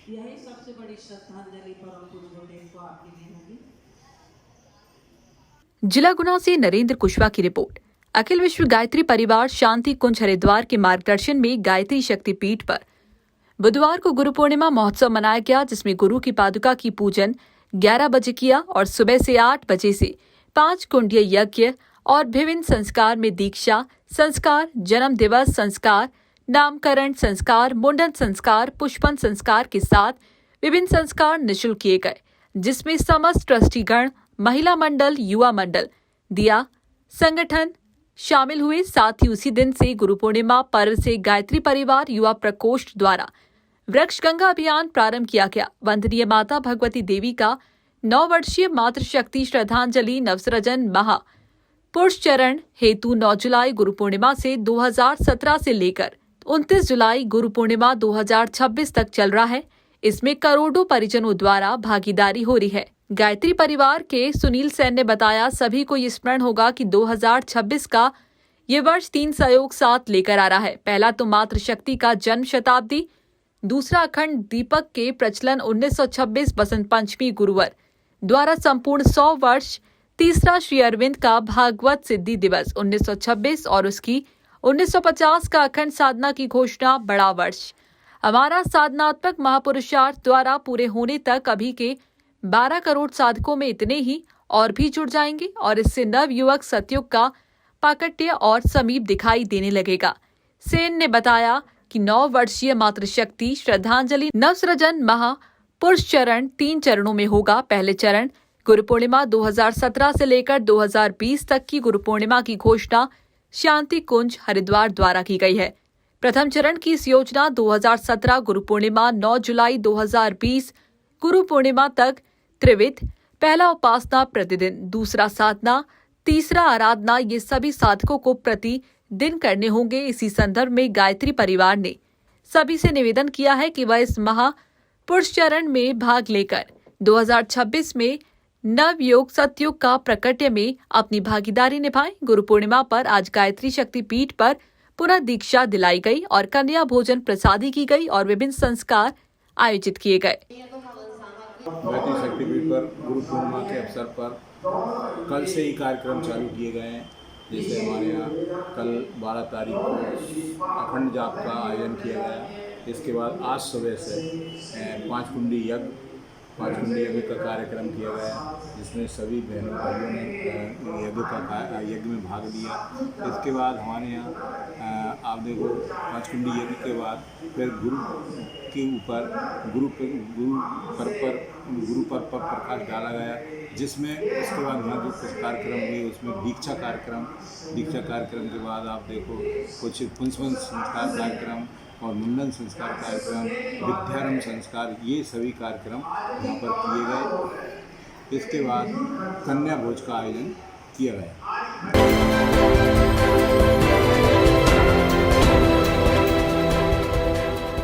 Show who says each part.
Speaker 1: यही सबसे बड़ी श्रद्धांजलि परम गुरु गुरुदेव को आपके लिए होगी।
Speaker 2: जिला गुना से नरेंद्र कुशवाहा की रिपोर्ट। अखिल विश्व गायत्री परिवार शांति कुंज हरिद्वार के मार्गदर्शन में गायत्री शक्तिपीठ पर बुधवार को गुरु पूर्णिमा महोत्सव मनाया गया, जिसमें गुरु की पादुका की पूजन 11 बजे किया और सुबह से 8 बजे से 5 कुंडीय यज्ञ और विभिन्न संस्कार में दीक्षा संस्कार, जन्म दिवस संस्कार, नामकरण संस्कार, मुंडन संस्कार, पुष्पन संस्कार के साथ विभिन्न संस्कार निःशुल्क किए गए, जिसमें समस्त ट्रस्टीगण, महिला मंडल, युवा मंडल, दिया संगठन शामिल हुए। साथ ही उसी दिन से गुरु पूर्णिमा पर्व से गायत्री परिवार युवा प्रकोष्ठ द्वारा वृक्ष गंगा अभियान प्रारंभ किया गया। वंदनीय माता भगवती देवी का 9 वर्षीय मातृशक्ति श्रद्धांजलि नवसृजन महा पुरुष चरण हेतु 9 जुलाई गुरु पूर्णिमा से 2017 से लेकर 29 जुलाई गुरु पूर्णिमा 2026 तक चल रहा है। इसमें करोड़ों परिजनों द्वारा भागीदारी हो रही है। गायत्री परिवार के सुनील सेन ने बताया, सभी को ये स्मरण होगा कि 2026 का ये वर्ष 3 सहयोग साथ लेकर आ रहा है। पहला तो मातृशक्ति का जन्म शताब्दी, दूसरा अखंड दीपक के प्रचलन 1926 बसंत पंचमी गुरुवर द्वारा संपूर्ण 100 वर्ष, तीसरा श्री अरविंद का भागवत सिद्धि दिवस 1926 और उसकी 1950 का अखंड साधना की घोषणा बड़ा वर्ष। हमारा साधनात्मक महापुरुषार्थ द्वारा पूरे होने तक अभी के 12 करोड़ साधकों में इतने ही और भी जुड़ जाएंगे और इससे नव युवक सतयुग का पाकट्य और समीप दिखाई देने लगेगा। सेन ने बताया कि 9 वर्षीय मातृशक्ति श्रद्धांजलि नवसृजन महा पुरुष चरण 3 चरणों में होगा। पहले चरण गुरु पूर्णिमा 2017 से लेकर 2020 तक की गुरु पूर्णिमा की घोषणा शांति कुंज हरिद्वार द्वारा की गई है। प्रथम चरण की इस योजना 2017 गुरु पूर्णिमा 9 जुलाई 2020 गुरु पूर्णिमा तक त्रिविध, पहला उपासना प्रतिदिन, दूसरा साधना, तीसरा आराधना, ये सभी साधकों को प्रति दिन करने होंगे। इसी संदर्भ में गायत्री परिवार ने सभी से निवेदन किया है कि वह इस महा पुरुष चरण में भाग लेकर 2026 में नवयोग सतयुग का प्रकट्य में अपनी भागीदारी निभाएं। गुरु पूर्णिमा पर आज गायत्री शक्तिपीठ पर पुनः दीक्षा दिलाई गई और कन्या भोजन प्रसादी की गई और विभिन्न संस्कार आयोजित किए गए।
Speaker 3: गायत्री शक्तिपीठ पर गुरु पूर्णिमा के अवसर पर कल से ही कार्यक्रम चालू किए गए हैं। जैसे हमारे यहाँ कल 12 तारीख को अखंड जाप का आयोजन किया गया। इसके बाद आज सुबह से 5 कुंडी यज्ञ का कार्यक्रम किया गया, जिसमें सभी बहनों भाइयों ने यज्ञ में भाग लिया। इसके बाद हमारे यहाँ आप देखो 5 कुंडी यज्ञ के बाद फिर गुरु के ऊपर गुरु पर प्रकाश डाला गया, जिसमें उसके बाद वहाँ जो कुछ कार्यक्रम हुए उसमें दीक्षा कार्यक्रम के बाद आप देखो कुछ पुंसवन संस्कार कार्यक्रम और मुंडन संस्कार कार्यक्रम, विद्यारंभ संस्कार, ये सभी कार्यक्रम यहाँ पर किए गए। इसके बाद कन्या भोज का आयोजन किया गया।